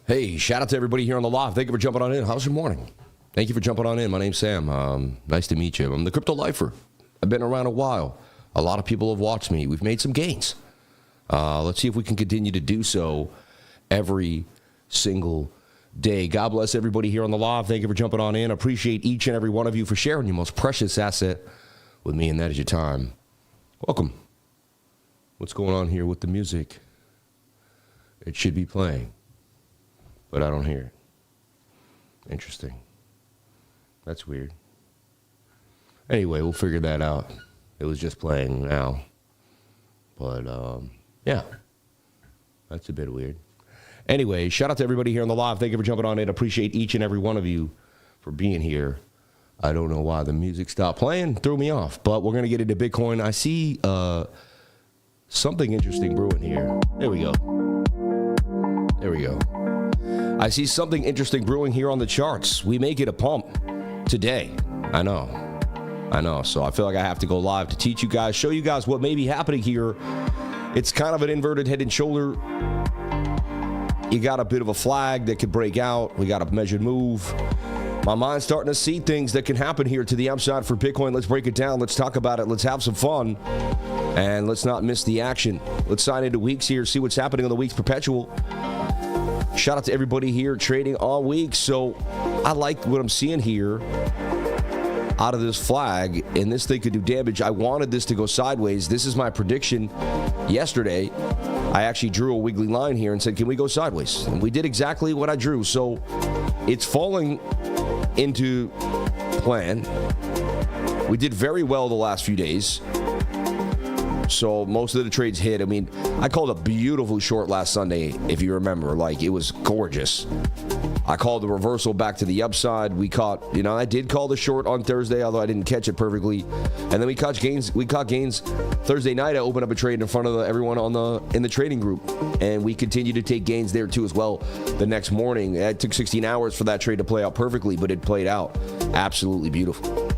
Hey, shout out to everybody here on the live. Thank you for jumping on in. How's your morning? Thank you for jumping on in. My name's Sam. Nice to meet you. I'm the Crypto Lifer. I've been around a while. A lot of people have watched me. We've made some gains. Let's see if we can continue to do so every single day. God bless everybody here on the live. Thank you for jumping on in. Appreciate each and every one of you for sharing your most precious asset with me, and that is your time. Welcome. What's going on here with the music? It should be playing, but I don't hear it. Interesting. That's weird. Anyway, we'll figure that out. It was just playing now. But, yeah. That's a bit weird. Anyway, shout out to everybody here on the live. Thank you for jumping on in. Appreciate each and every one of you for being here. I don't know why the music stopped playing. Threw me off. But we're going to get into Bitcoin. I see something interesting brewing here. There we go. There we go. I see something interesting brewing here on the charts. We may get a pump today. I know. So I feel like I have to go live to teach you guys, show you guys what may be happening here. It's kind of an inverted head and shoulder. You got a bit of a flag that could break out. We got a measured move. My mind's starting to see things that can happen here to the upside for Bitcoin. Let's break it down. Let's talk about it. Let's have some fun. And let's not miss the action. Let's sign into weeks here, see what's happening on the week's perpetual. Shout out to everybody here trading all week. So I like what I'm seeing here out of this flag, and this thing could do damage. I wanted this to go sideways. This is my prediction yesterday. I actually drew a wiggly line here and said, can we go sideways? And we did exactly what I drew. So it's falling into plan. We did very well the last few days. So most of the trades hit. I mean, I called a beautiful short last Sunday, if you remember. Like, it was gorgeous. I called the reversal back to the upside. We caught, I did call the short on Thursday, although I didn't catch it perfectly. And then we caught gains Thursday night. I opened up a trade in front of everyone in the trading group, and we continued to take gains there too as well the next morning. It took 16 hours for that trade to play out perfectly, but it played out absolutely beautiful.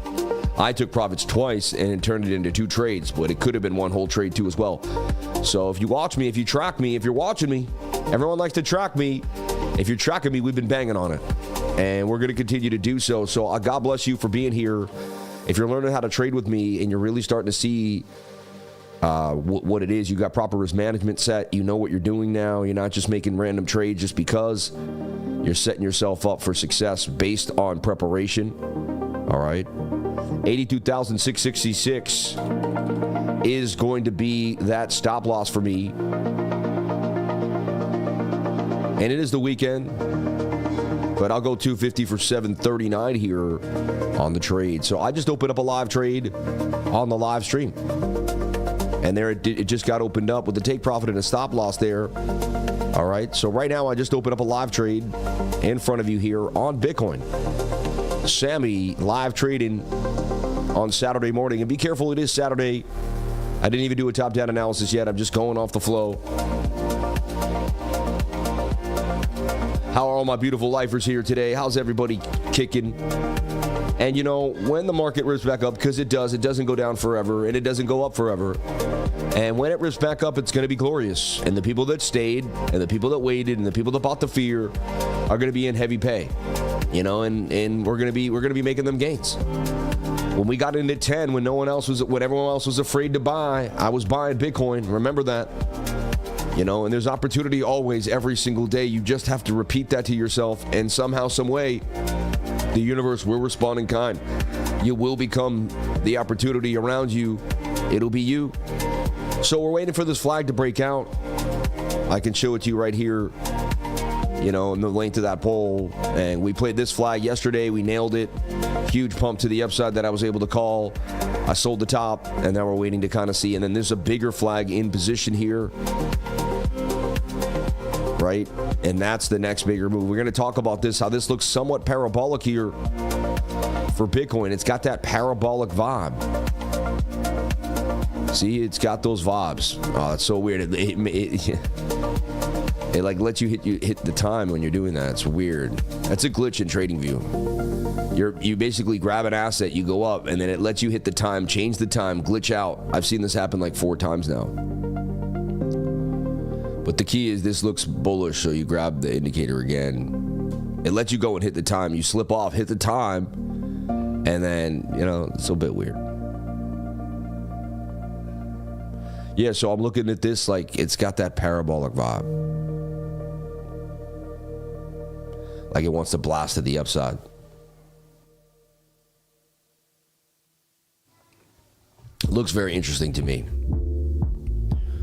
I took profits twice and it turned it into 2 trades, but it could have been one whole trade too as well. So if you watch me, if you track me, if you're watching me, everyone likes to track me. If you're tracking me, we've been banging on it, and we're going to continue to do so. So God bless you for being here. If you're learning how to trade with me and you're really starting to see what it is, you got proper risk management set. You know what you're doing now. You're not just making random trades just because. You're setting yourself up for success based on preparation. All right. 82,666 is going to be that stop loss for me. And it is the weekend, but I'll go 250 for 739 here on the trade. So I just opened up a live trade on the live stream. And there it just got opened up with a take profit and a stop loss there. All right. So right now I just opened up a live trade in front of you here on Bitcoin. Sammy live trading on Saturday morning. And be careful, it is Saturday. I didn't even do a top-down analysis yet. I'm just going off the flow. How are all my beautiful lifers here today? How's everybody kicking? And when the market rips back up, because it doesn't go down forever, and it doesn't go up forever. And when it rips back up, it's going to be glorious. And the people that stayed, and the people that waited, and the people that bought the fear are going to be in heavy pay. And we're going to be making them gains. When we got into 10, when everyone else was afraid to buy, I was buying Bitcoin. Remember that. And there's opportunity always, every single day. You just have to repeat that to yourself, and somehow, some way, the universe will respond in kind. You will become the opportunity around you. It'll be you. So we're waiting for this flag to break out. I can show it to you right here, in the link to that poll. And we played this flag yesterday. We nailed it. Huge pump to the upside that I was able to call. I sold the top, and now we're waiting to kind of see. And then there's a bigger flag in position here. Right? And that's the next bigger move. We're going to talk about this, how this looks somewhat parabolic here for Bitcoin. It's got that parabolic vibe. See, it's got those vibes. Oh, it's so weird. It like lets you hit the time when you're doing that. It's weird. That's a glitch in TradingView. You basically grab an asset, you go up, and then it lets you hit the time, change the time, glitch out. I've seen this happen like 4 times now. But the key is this looks bullish, so you grab the indicator again. It lets you go and hit the time. You slip off, hit the time, and then, it's a bit weird. Yeah, so I'm looking at this like it's got that parabolic vibe. Like it wants to blast to the upside. Looks very interesting to me.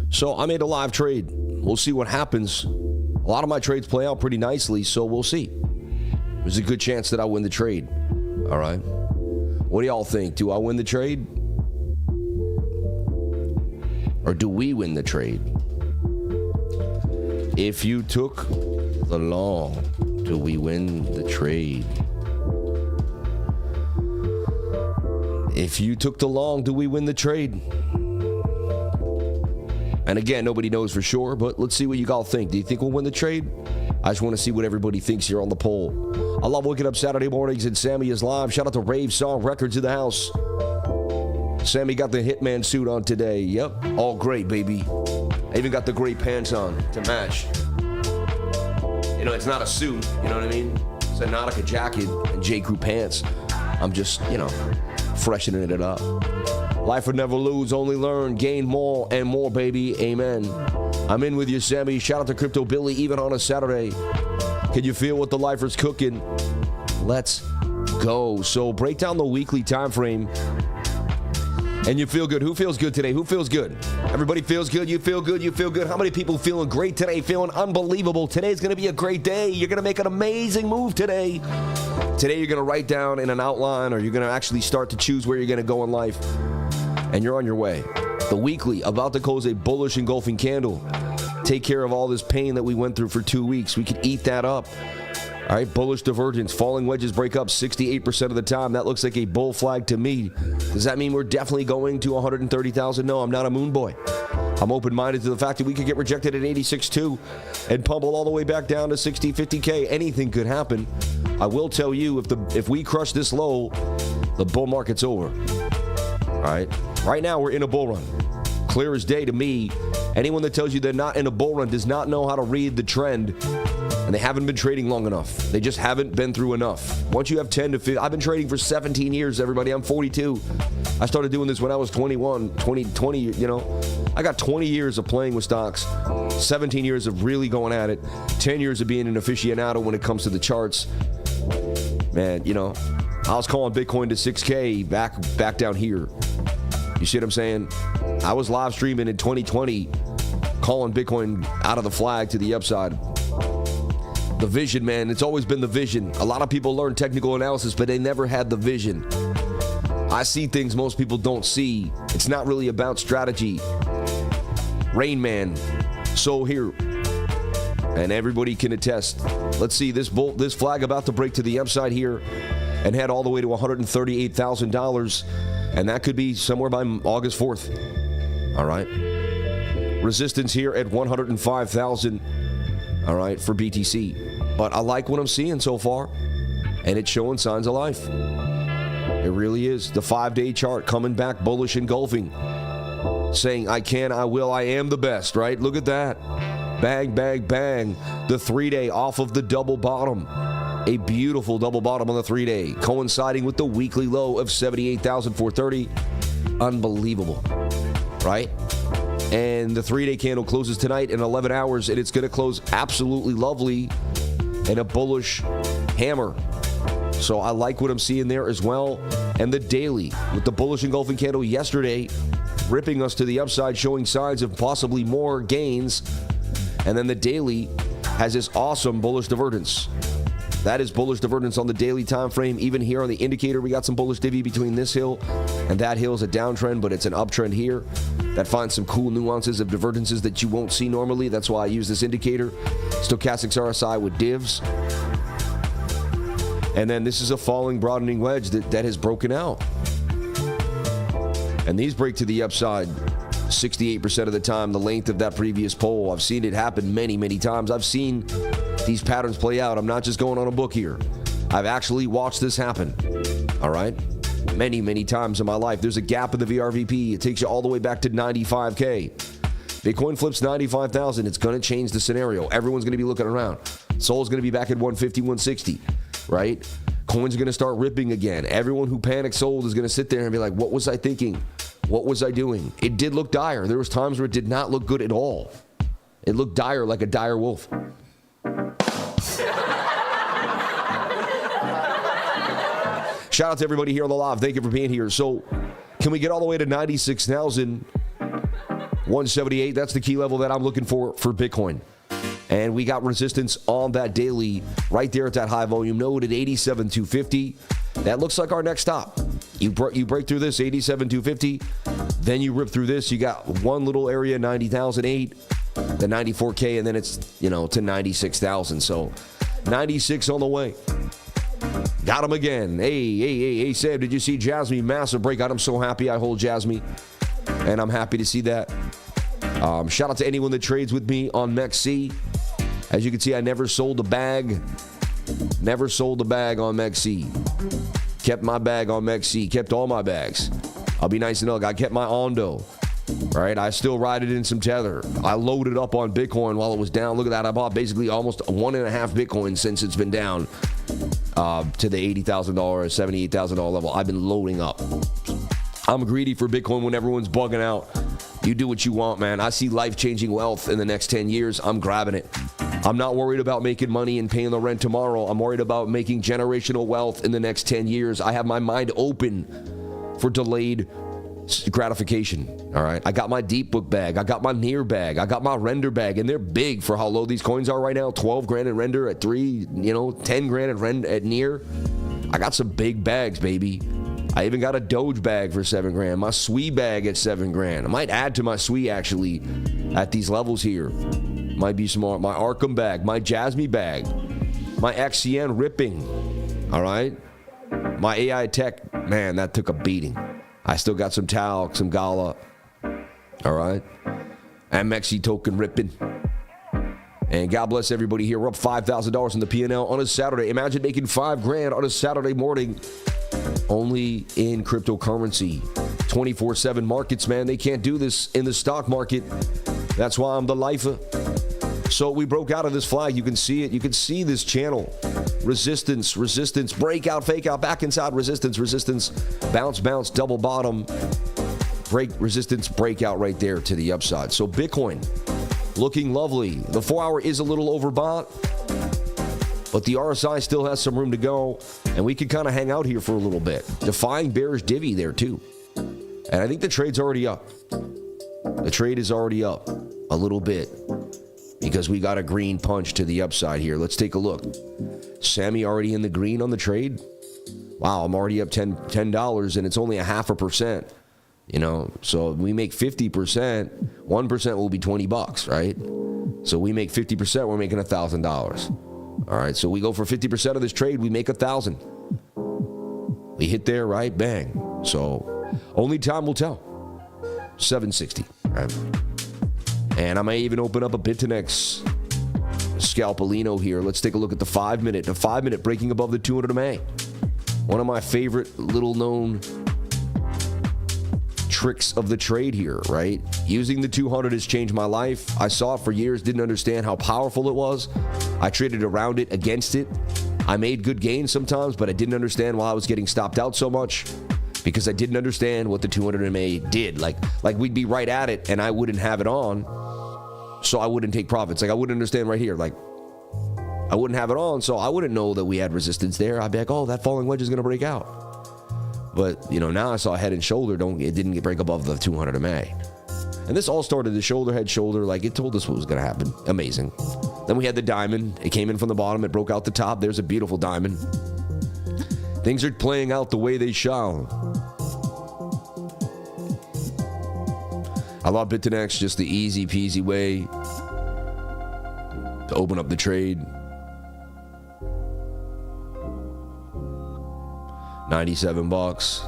So I made a live trade. We'll see what happens. A lot of my trades play out pretty nicely, so we'll see. There's a good chance that I win the trade. All right. What do y'all think? Do I win the trade? Or do we win the trade? If you took the long, do we win the trade? If you took the long, do we win the trade? And again, nobody knows for sure, but let's see what you all think. Do you think we'll win the trade? I just want to see what everybody thinks here on the poll. I love waking up Saturday mornings and Sammy is live. Shout out to Rave Song Records in the house. Sammy got the Hitman suit on today. Yep, all great, baby. I even got the gray pants on to match. It's not a suit, you know what I mean? It's a Nautica jacket and J. Crew pants. I'm just, freshening it up. Life would never lose, only learn, gain more and more, baby. Amen. I'm in with you, Sammy. Shout out to Crypto Billy, even on a Saturday. Can you feel what the lifer's cooking? Let's go. So break down the weekly time frame. And you feel good. Who feels good today? Who feels good? Everybody feels good. You feel good. You feel good. How many people feeling great today? Feeling unbelievable. Today's going to be a great day. You're going to make an amazing move today. Today you're going to write down in an outline, or you're going to actually start to choose where you're going to go in life. And you're on your way. The weekly, about to close a bullish engulfing candle. Take care of all this pain that we went through for 2 weeks. We could eat that up. All right, bullish divergence. Falling wedges break up 68% of the time. That looks like a bull flag to me. Does that mean we're definitely going to 130,000? No, I'm not a moon boy. I'm open-minded to the fact that we could get rejected at 86.2 and pummel all the way back down to 60, 50K. Anything could happen. I will tell you, if we crush this low, the bull market's over. All right? Right now, we're in a bull run. Clear as day to me. Anyone that tells you they're not in a bull run does not know how to read the trend. And they haven't been trading long enough. They just haven't been through enough. Once you have 10 to 15, I've been trading for 17 years, everybody. I'm 42. I started doing this when I was 21, 20, I got 20 years of playing with stocks, 17 years of really going at it, 10 years of being an aficionado when it comes to the charts. Man, I was calling Bitcoin to 6K back down here. You see what I'm saying? I was live streaming in 2020, calling Bitcoin out of the flag to the upside. The vision, man, it's always been the vision. A lot of people learn technical analysis, but they never had the vision. I see things most people don't see. It's not really about strategy. Rain Man, so here. And everybody can attest. Let's see this flag about to break to the upside here and head all the way to $138,000. And that could be somewhere by August 4th. All right. Resistance here at 105,000. All right, for BTC. But I like what I'm seeing so far, and it's showing signs of life. It really is. The 5-day chart coming back bullish engulfing, saying I can, I will, I am the best, right? Look at that. Bang, bang, bang. The 3-day off of the double bottom. A beautiful double bottom on the 3-day, coinciding with the weekly low of 78,430. Unbelievable, right? And the 3-day candle closes tonight in 11 hours, and it's going to close absolutely lovely in a bullish hammer. So I like what I'm seeing there as well. And the daily, with the bullish engulfing candle yesterday, ripping us to the upside, showing signs of possibly more gains. And then the daily has this awesome bullish divergence. That is bullish divergence on the daily time frame. Even here on the indicator, we got some bullish divvy between this hill and that hill is a downtrend, but it's an uptrend here. That finds some cool nuances of divergences that you won't see normally. That's why I use this indicator. Stochastics RSI with divs. And then this is a falling broadening wedge that has broken out. And these break to the upside 68% of the time, the length of that previous pole. I've seen it happen many, many times. I've seen these patterns play out. I'm not just going on a book here. I've actually watched this happen. All right? Many, many times in my life. There's a gap in the VRVP. It takes you all the way back to 95K. Bitcoin flips 95,000. It's going to change the scenario. Everyone's going to be looking around. Sol's going to be back at 150, 160, right? Coin's going to start ripping again. Everyone who panicked sold is going to sit there and be like, what was I thinking? What was I doing? It did look dire. There was times where it did not look good at all. It looked dire, like a dire wolf. Shout out to everybody here on the live. Thank you for being here. So, can we get all the way to 96,178? That's the key level that I'm looking for Bitcoin. And we got resistance on that daily right there at that high volume node at 87,250. That looks like our next stop. You break through this 87,250, then you rip through this. You got one little area, 90,008, the 94K, and then it's, to 96,000. So 96 on the way. Got him again. Hey, Sam, did you see JASMY? Massive breakout. I'm so happy I hold JASMY, and I'm happy to see that. Shout out to anyone that trades with me on MEXC. As you can see, I never sold a bag. Never sold a bag on MEXC. Kept my bag on MEXC. Kept all my bags. I'll be nice and ugly. I kept my Ondo. All right, I still ride it in some Tether. I loaded up on Bitcoin while it was down. Look at that. I bought basically almost 1.5 Bitcoin since it's been down to the $80,000, $78,000 level. I've been loading up. I'm greedy for Bitcoin when everyone's bugging out. You do what you want, man. I see life-changing wealth in the next 10 years. I'm grabbing it. I'm not worried about making money and paying the rent tomorrow. I'm worried about making generational wealth in the next 10 years. I have my mind open for delayed gratification. All right. I got my deep book bag. I got my near bag. I got my render bag, and they're big for how low these coins are right now. 12 grand in render at 3, 10 grand at near. I got some big bags, baby. I even got a Doge bag for 7 grand. My SWE bag at 7 grand. I might add to my SWE actually at these levels here. Might be smart. My Arkham bag, my JASMY bag, my XCN ripping. All right. My AI tech, man, that took a beating. I still got some talc, some Gala. All right. And MEXC token ripping. And God bless everybody here. We're up $5,000 in the P&L on a Saturday. Imagine making 5 grand on a Saturday morning only in cryptocurrency. 24/7 markets, man. They can't do this in the stock market. That's why I'm the lifer. So we broke out of this flag. You can see it. You can see this channel. Resistance, resistance, breakout, fake out, back inside, resistance, resistance, bounce, bounce, double bottom, break, resistance, breakout right there to the upside. So Bitcoin looking lovely. The 4-hour is a little overbought, but the RSI still has some room to go, and we can kind of hang out here for a little bit. Defying bearish divvy there too. And I think the trade's already up. The trade is already up a little bit because we got a green punch to the upside here. Let's take a look. Sammy already in the green on the trade. Wow, I'm already up $10 and it's only 0.5%. So we make 50%, 1% will be $20, right? So we make 50%, we're making $1,000. All right, so we go for 50% of this trade, we make 1,000. We hit there, right? Bang. So only time will tell. 760, right? And I may even open up a Bitfinex Scalpelino here. Let's take a look at the 5-minute. The 5-minute breaking above the 200 MA. One of my favorite little known tricks of the trade here, right? Using the 200 has changed my life. I saw it for years, didn't understand how powerful it was. I traded around it, against it. I made good gains sometimes, but I didn't understand why I was getting stopped out so much because I didn't understand what the 200 MA did. Like we'd be right at it and I wouldn't have it on, so I wouldn't take profits. Like I wouldn't understand right here. Like I wouldn't have it on, so I wouldn't know that we had resistance there. I'd be like, oh, that falling wedge is going to break out. But, now I saw head and shoulder. It didn't break above the 200 MA. And this all started the shoulder, head, shoulder. Like, it told us what was going to happen. Amazing. Then we had the diamond. It came in from the bottom. It broke out the top. There's a beautiful diamond. Things are playing out the way they shall. I love Bitfinex, just the easy peasy way to open up the trade. 97 bucks.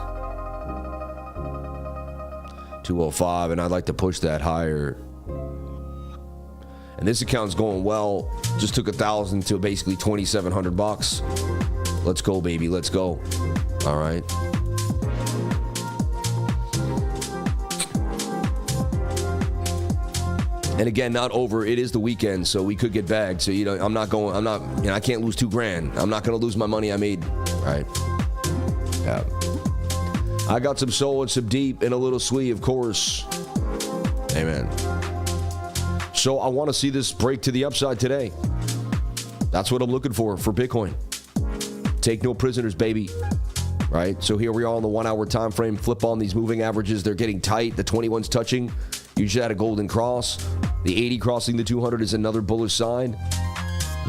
205, and I'd like to push that higher. And this account's going well. Just took 1,000 to basically 2,700 bucks. Let's go, baby. Let's go. All right. And again, not over. It is the weekend, so we could get bagged. So, I can't lose $2,000. I'm not going to lose my money I made. All right. Yeah. I got some soul and some deep and a little sweet, of course. Amen. So I want to see this break to the upside today. That's what I'm looking for Bitcoin. Take no prisoners, baby. Right? So here we are on the 1 hour time frame. Flip on these moving averages. They're getting tight. The 21's touching. You just had a golden cross. The 80 crossing the 200 is another bullish sign.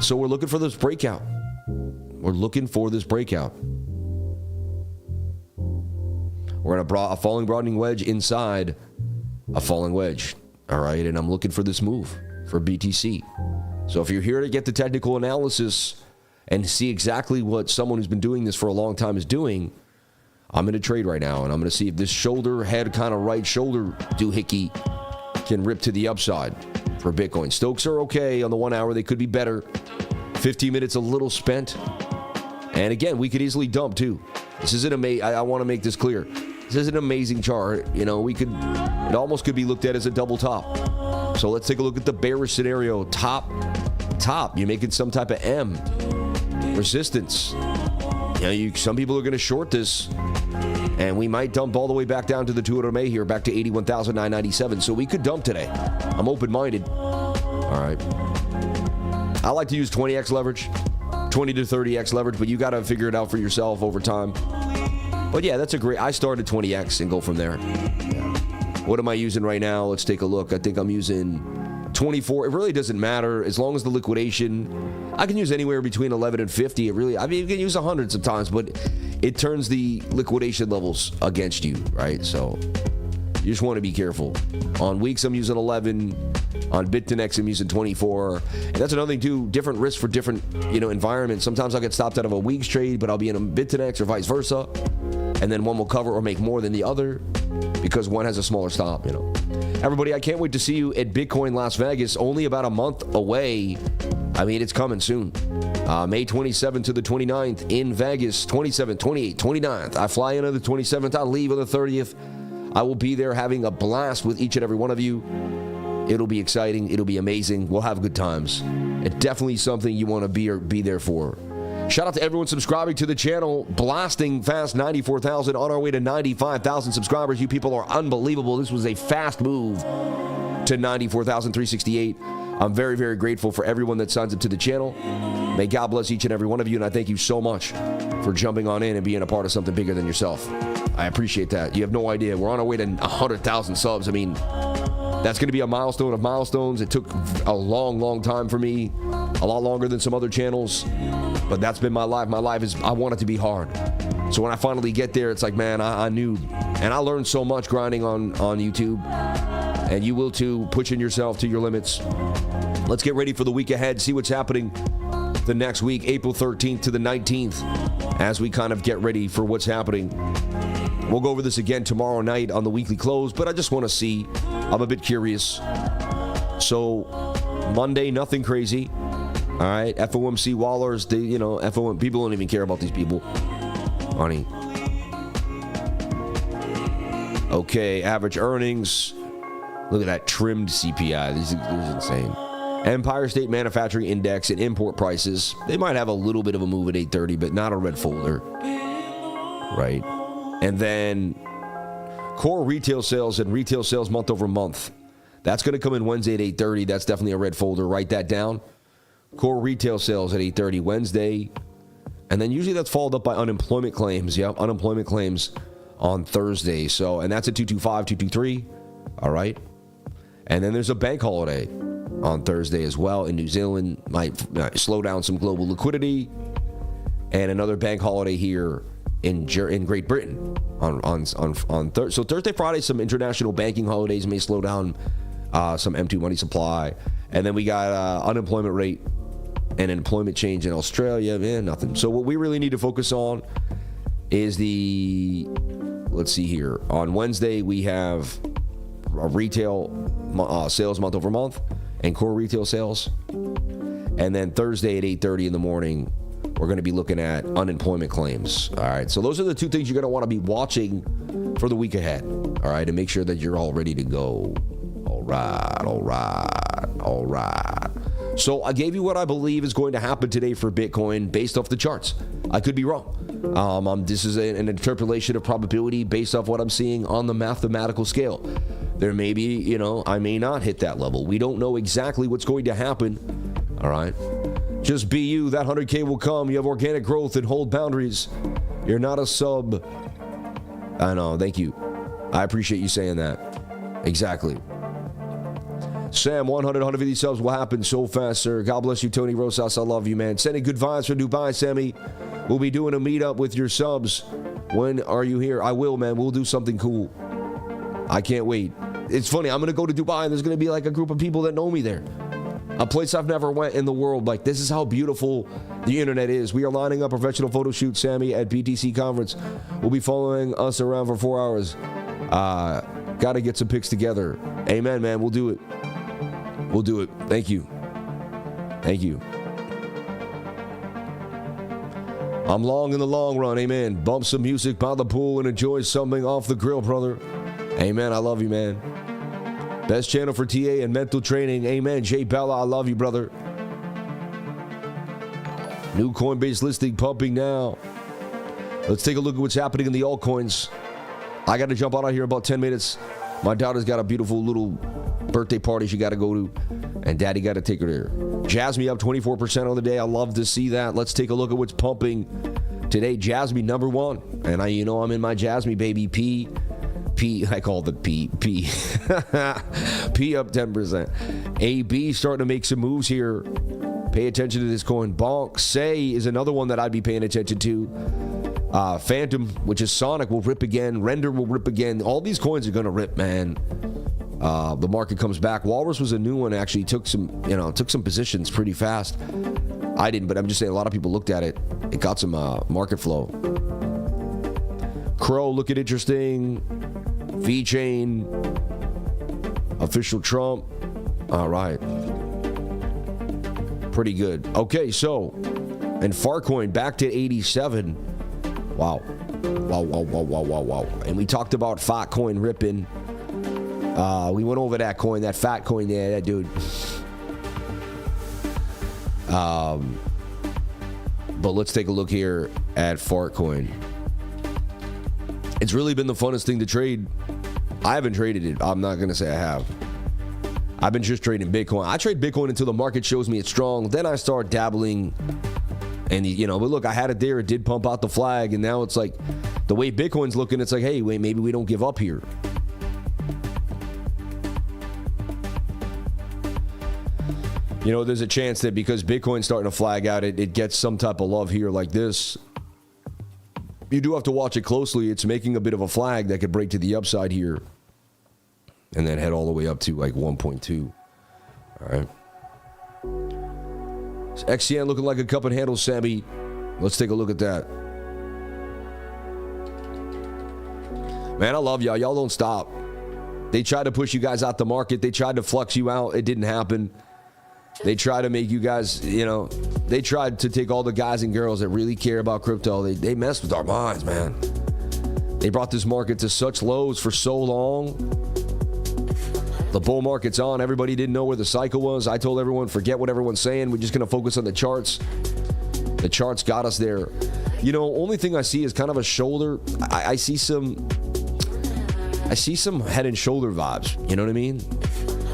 So we're looking for this breakout. We're looking for this breakout. We're going to a falling broadening wedge inside a falling wedge. All right, and I'm looking for this move for BTC. So if you're here to get the technical analysis and see exactly what someone who's been doing this for a long time is doing, I'm in a trade right now, and I'm going to see if this shoulder, head, kind of right shoulder doohickey can rip to the upside for Bitcoin. Stokes are okay on the 1 hour. They could be better. 15 minutes a little spent. And again, we could easily dump too. This isn't amazing. I want to make this clear. This is an amazing chart. It almost could be looked at as a double top. So let's take a look at the bearish scenario. Top. You're making some type of M. Resistance. Some people are going to short this. And we might dump all the way back down to the 200 MA here, back to 81,997. So we could dump today. I'm open-minded. All right. I like to use 20x leverage, 20 to 30x leverage, but you got to figure it out for yourself over time. But yeah, that's I started 20x and go from there. Yeah. What am I using right now? Let's take a look. I think I'm using 24. It really doesn't matter as long as the liquidation. I can use anywhere between 11 and 50. You can use 100 sometimes, but it turns the liquidation levels against you, right? So you just want to be careful. On weeks, I'm using 11. On BitDinex, I'm using 24. And that's another thing, too. Different risks for different, environments. Sometimes I'll get stopped out of a week's trade, but I'll be in a BitDinex or vice versa. And then one will cover or make more than the other because one has a smaller stop, Everybody, I can't wait to see you at Bitcoin Las Vegas. Only about a month away. It's coming soon. May 27th to the 29th in Vegas. 27th, 28th, 29th. I fly in on the 27th. I leave on the 30th. I will be there having a blast with each and every one of you. It'll be exciting. It'll be amazing. We'll have good times. It's definitely something you want to be there for. Shout out to everyone subscribing to the channel. Blasting fast 94,000 on our way to 95,000 subscribers. You people are unbelievable. This was a fast move to 94,368. I'm very, very grateful for everyone that signs up to the channel. May God bless each and every one of you, and I thank you so much for jumping on in and being a part of something bigger than yourself. I appreciate that. You have no idea. We're on our way to 100,000 subs. That's going to be a milestone of milestones. It took a long, long time for me, a lot longer than some other channels, but that's been my life. My life I want it to be hard. So when I finally get there, it's like, man, I knew, and I learned so much grinding on YouTube, and you will too, pushing yourself to your limits. Let's get ready for the week ahead, see what's happening the next week, April 13th to the 19th, as we kind of get ready for what's happening. We'll go over this again tomorrow night on the weekly close, but I just want to see. I'm a bit curious. So, Monday, nothing crazy. All right, FOMC wallers, FOM people don't even care about these people. Honey. Okay, average earnings. Look at that trimmed CPI. This is insane. Empire State Manufacturing Index and import prices. They might have a little bit of a move at 8:30, but not a red folder. Right? And then core retail sales and retail sales month over month. That's going to come in Wednesday at 8:30. That's definitely a red folder. Write that down. Core retail sales at 8:30 Wednesday. And then usually that's followed up by unemployment claims. Yep, unemployment claims on Thursday. So, and that's at 225, 223. All right. And then there's a bank holiday on Thursday as well in New Zealand. Might slow down some global liquidity. And another bank holiday here in Great Britain on Thursday. So Thursday, Friday, some international banking holidays may slow down some M2 money supply. And then we got unemployment rate and employment change in Australia. Nothing. So what we really need to focus on is let's see here. On Wednesday, we have a retail sales month over month and core retail sales. And then Thursday at 8:30 in the morning, we're going to be looking at unemployment claims. All right. So those are the two things you're going to want to be watching for the week ahead. All right. And make sure that you're all ready to go. All right. So I gave you what I believe is going to happen today for Bitcoin based off the charts. I could be wrong. This is an interpolation of probability based off what I'm seeing on the mathematical scale. There may be, I may not hit that level. We don't know exactly what's going to happen. All right. Just be you. That 100K will come. You have organic growth and hold boundaries. You're not a sub. I know. Thank you. I appreciate you saying that. Exactly. Sam, 100, 150 subs will happen so fast, sir. God bless you, Tony Rosas. I love you, man. Sending good vibes from Dubai, Sammy. We'll be doing a meetup with your subs. When are you here? I will, man. We'll do something cool. I can't wait. It's funny. I'm going to go to Dubai, and there's going to be like a group of people that know me there. A place I've never went in the world. Like, this is how beautiful the internet is. We are lining up professional photo shoot, Sammy, at BTC conference. We'll be following us around for 4 hours. Got to get some pics together. Amen, man. We'll do it. We'll do it. Thank you. Thank you. I'm long in the long run. Amen. Bump some music by the pool and enjoy something off the grill, brother. Amen. I love you, man. Best channel for TA and mental training. Amen. Jay Bella, I love you, brother. New Coinbase listing pumping now. Let's take a look at what's happening in the altcoins. I got to jump out of here in about 10 minutes. My daughter's got a beautiful little birthday party she got to go to, and Daddy got to take her there. JASMY up 24% on the day. I love to see that. Let's take a look at what's pumping today. JASMY number one, and I'm in my JASMY, baby. P, I call it P up 10%. AB starting to make some moves here. Pay attention to this coin. Bonk Say is another one that I'd be paying attention to. Phantom, which is Sonic, will rip again. Render will rip again. All these coins are going to rip, man. The market comes back. Walrus was a new one. Actually took some positions pretty fast. I didn't, but I'm just saying a lot of people looked at it. It got some market flow. Crow looking interesting. VeChain. Official Trump. All right. Pretty good. Okay, so, and FARTCOIN back to 87. Wow. And we talked about FARTCOIN ripping. We went over that coin, that fat coin there, that dude. But let's take a look here at FARTCOIN. It's really been the funnest thing to trade. I haven't traded it. I'm not going to say I have. I've been just trading Bitcoin. I trade Bitcoin until the market shows me it's strong. Then I start dabbling. And, but look, I had it there. It did pump out the flag. And now it's like, the way Bitcoin's looking, it's like, hey, wait, maybe we don't give up here. There's a chance that because Bitcoin's starting to flag out, it gets some type of love here like this. You do have to watch it closely. It's making a bit of a flag that could break to the upside here. And then head all the way up to like 1.2. All right. XCN looking like a cup and handle, Sammy. Let's take a look at that. Man, I love y'all. Y'all don't stop. They tried to push you guys out the market. They tried to flux you out. It didn't happen. They tried to make you guys, they tried to take all the guys and girls that really care about crypto. They messed with our minds, man. They brought this market to such lows for so long. The bull market's on. Everybody didn't know where the cycle was. I told everyone, forget what everyone's saying. We're just going to focus on the charts. The charts got us there. Only thing I see is kind of a shoulder. I see some head and shoulder vibes. You know what I mean?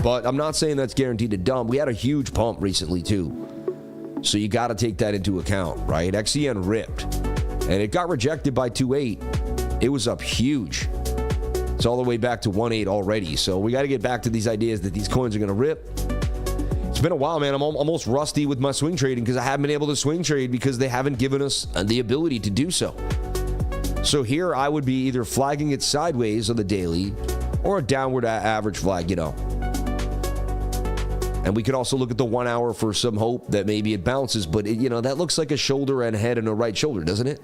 But I'm not saying that's guaranteed to dump. We had a huge pump recently, too. So you got to take that into account, right? XCN ripped. And it got rejected by 2.8. It was up huge. It's all the way back to 1.8 already. So we got to get back to these ideas that these coins are going to rip. It's been a while, man. I'm almost rusty with my swing trading because I haven't been able to swing trade because they haven't given us the ability to do so. So here I would be either flagging it sideways on the daily or a downward average flag, And we could also look at the 1 hour for some hope that maybe it bounces. But, that looks like a shoulder and head and a right shoulder, doesn't it?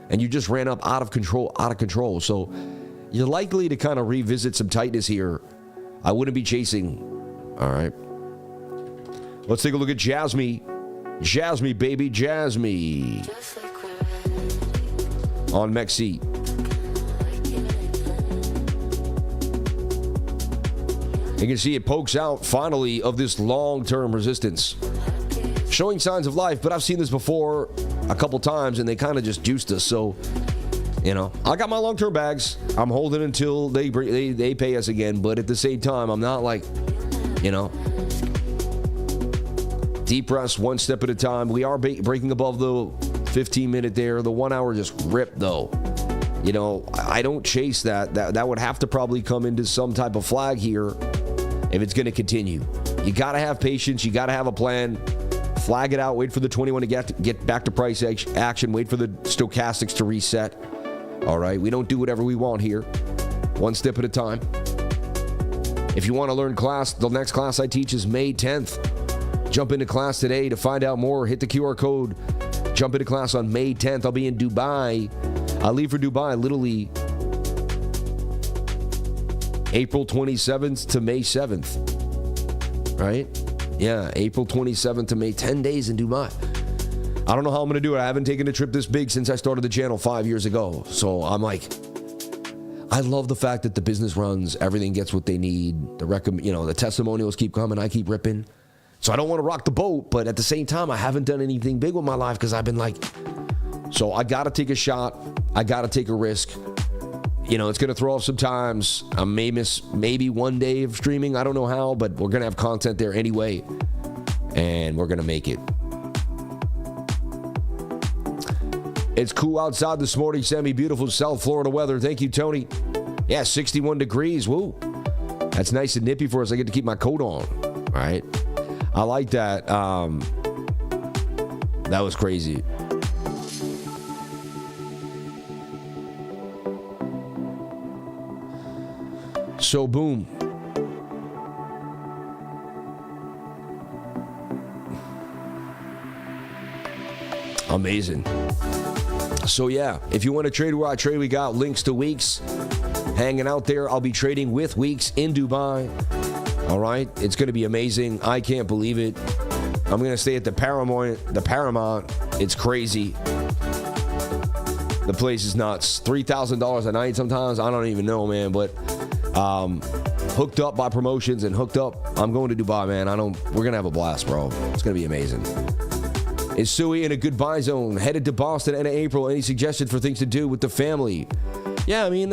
And you just ran up out of control. So you're likely to kind of revisit some tightness here. I wouldn't be chasing. All right. Let's take a look at JASMY. JASMY, baby, JASMY. On MEXC. You can see it pokes out finally of this long-term resistance. Showing signs of life, but I've seen this before a couple times and they kind of just juiced us. So, I got my long-term bags. I'm holding until they pay us again. But at the same time, I'm not like, deep rest one step at a time. We are breaking above the 15-minute there. The 1 hour just ripped though. I don't chase that. That would have to probably come into some type of flag here if it's going to continue. You got to have patience. You got to have a plan. Flag it out. Wait for the 21 to get back to price action. Wait for the stochastics to reset. All right. We don't do whatever we want here. One step at a time. If you want to learn class, the next class I teach is May 10th. Jump into class today to find out more. Hit the QR code. Jump into class on May 10th. I'll be in Dubai. I leave for Dubai literally April 27th to May 7th. Right? Yeah, April 27th to May. 10 days in Dubai. I don't know how I'm going to do it. I haven't taken a trip this big since I started the channel 5 years ago. So I'm like, I love the fact that the business runs. Everything gets what they need. The testimonials keep coming. I keep ripping. So I don't want to rock the boat. But at the same time, I haven't done anything big with my life because I've been like, so I got to take a shot. I got to take a risk. It's going to throw off sometimes. I may miss maybe one day of streaming. I don't know how, but we're going to have content there anyway. And we're going to make it. It's cool outside this morning. Sammy, beautiful South Florida weather. Thank you, Tony. Yeah, 61 degrees. Woo. That's nice and nippy for us. I get to keep my coat on. All right. I like that. That was crazy. So, boom. Amazing. So, yeah, if you want to trade where I trade, we got links to Weeks hanging out there. I'll be trading with Weeks in Dubai. All right. It's going to be amazing. I can't believe it. I'm going to stay at the Paramount. It's crazy. The place is nuts. $3,000 a night sometimes. I don't even know, man. But hooked up by promotions and hooked up. I'm going to Dubai, man. We're going to have a blast, bro. It's going to be amazing. Is Suey in a good buy zone? Headed to Boston end of April. Any suggestions for things to do with the family? Yeah, I mean,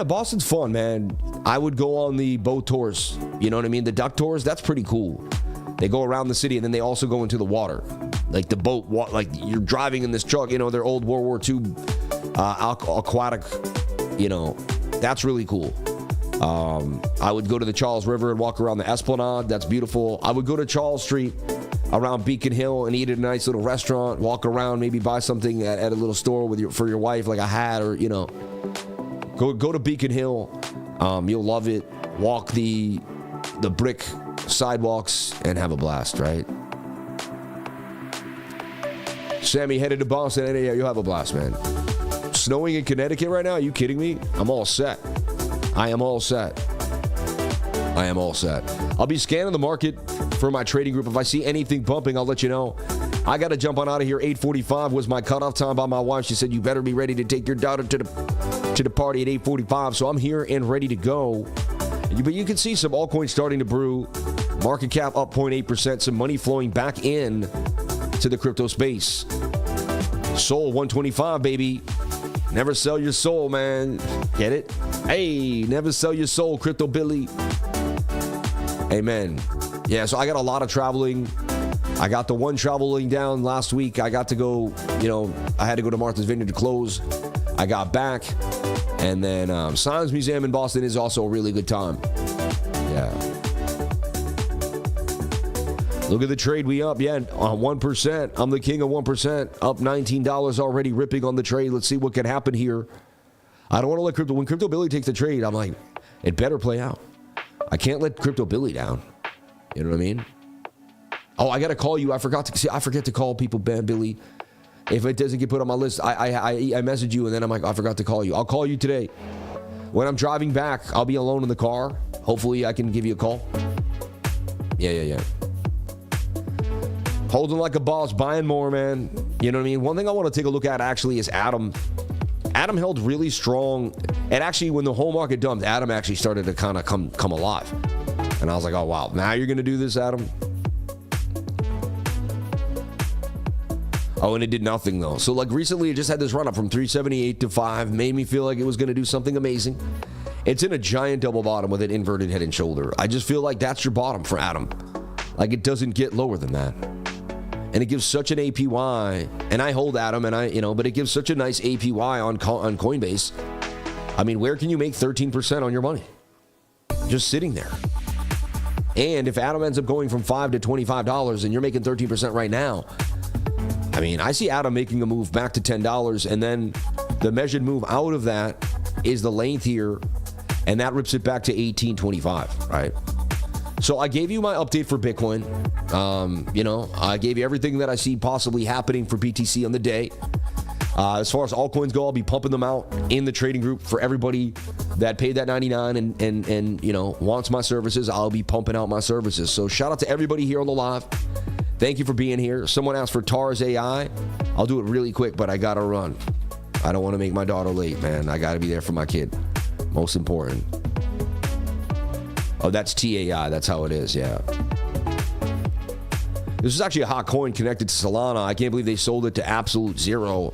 Boston's fun, man. I would go on the boat tours. You know what I mean? The duck tours, that's pretty cool. They go around the city and then they also go into the water. Like the boat, like you're driving in this truck, their old World War II aquatic, that's really cool. I would go to the Charles River and walk around the Esplanade. That's beautiful. I would go to Charles Street around Beacon Hill and eat at a nice little restaurant, walk around, maybe buy something at a little store for your wife, like a hat or, go to Beacon Hill. You'll love it. Walk the brick sidewalks and have a blast, right? Sammy headed to Boston. Yeah, you'll have a blast, man. Snowing in Connecticut right now? Are you kidding me? I'm all set. I am all set. I'll be scanning the market for my trading group. If I see anything bumping, I'll let you know. I got to jump on out of here. 8:45 was my cutoff time by my wife. She said, you better be ready to take your daughter to the party at 8:45. So I'm here and ready to go. But you can see some altcoins starting to brew. Market cap up 0.8%. Some money flowing back in to the crypto space. Soul 125, baby. Never sell your soul, man. Get it? Hey, never sell your soul, Crypto Billy. Amen. Yeah, so I got a lot of traveling. I got the one traveling down last week. I got to go, I had to go to Martha's Vineyard to close. I got back. And then Science Museum in Boston is also a really good time. Yeah. Look at the trade we up. Yeah, 1%. I'm the king of 1%. Up $19 already, ripping on the trade. Let's see what can happen here. I don't want to let when Crypto Billy takes the trade, I'm like, it better play out. I can't let Crypto Billy down. You know what I mean? Oh, I got to call you. I forget to call people, Billy. If it doesn't get put on my list, I message you and then I'm like, I forgot to call you. I'll call you today. When I'm driving back, I'll be alone in the car. Hopefully I can give you a call. Yeah. Holding like a boss, buying more, man. You know what I mean? One thing I want to take a look at actually is Atom. Atom held really strong. And actually, when the whole market dumped, Atom actually started to kind of come alive. And I was like, oh, wow, now you're going to do this, Adam? Oh, and it did nothing, though. So, like, recently it just had this run up from 378 to 5. Made me feel like it was going to do something amazing. It's in a giant double bottom with an inverted head and shoulder. I just feel like that's your bottom for Adam. Like, it doesn't get lower than that. And it gives such an APY. And I hold Adam, and but it gives such a nice APY on Coinbase. I mean, where can you make 13% on your money? Just sitting there. And if Adam ends up going from $5 to $25 and you're making 13% right now, I mean, I see Adam making a move back to $10, and then the measured move out of that is the length here, and that rips it back to $18.25, right? So I gave you my update for Bitcoin. I gave you everything that I see possibly happening for BTC on the day. As far as altcoins go, I'll be pumping them out in the trading group for everybody that paid that $99 and wants my services. I'll be pumping out my services. So shout out to everybody here on the live. Thank you for being here. Someone asked for TARS AI. I'll do it really quick, but I gotta run. I don't want to make my daughter late, man. I gotta be there for my kid. Most important. Oh, that's TAI. That's how it is, yeah. This is actually a hot coin connected to Solana. I can't believe they sold it to absolute zero.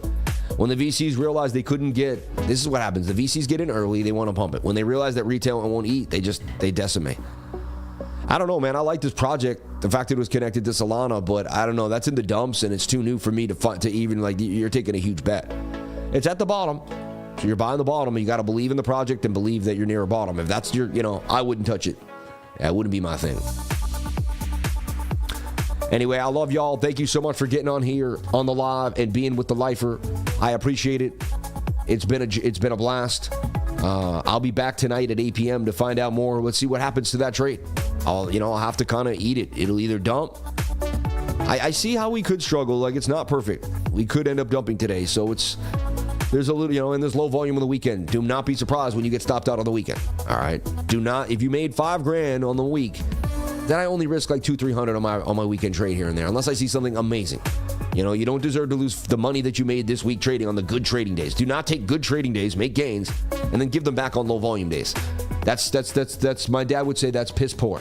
When the VCs realized they couldn't get, this is what happens. The VCs get in early, they want to pump it. When they realize that retail won't eat, they decimate. I don't know, man. I like this project, the fact that it was connected to Solana, but I don't know. That's in the dumps, and it's too new for me to even, like, you're taking a huge bet. It's at the bottom. So you're buying the bottom, and you got to believe in the project and believe that you're near a bottom. If that's your, I wouldn't touch it. That wouldn't be my thing. Anyway, I love y'all. Thank you so much for getting on here on the live and being with the lifer. I appreciate it. It's been a blast. I'll be back tonight at 8 p.m. to find out more. Let's see what happens to that trade. I'll have to kind of eat it. It'll either dump. I see how we could struggle. Like, it's not perfect. We could end up dumping today. So there's a little, and there's low volume on the weekend. Do not be surprised when you get stopped out on the weekend. All right. Do not, if you made $5,000 on the week, then I only risk like $200-300 on my weekend trade here and there, unless I see something amazing. You don't deserve to lose the money that you made this week trading on the good trading days. Do not take good trading days, make gains, and then give them back on low volume days. That's my dad would say that's piss poor.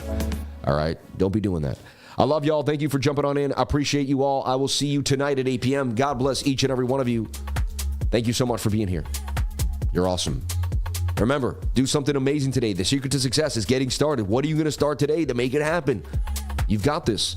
All right, don't be doing that. I love y'all. Thank you for jumping on in. I appreciate you all. I will see you tonight at 8 p.m. God bless each and every one of you. Thank you so much for being here. You're awesome. Remember, do something amazing today. The secret to success is getting started. What are you going to start today to make it happen? You've got this.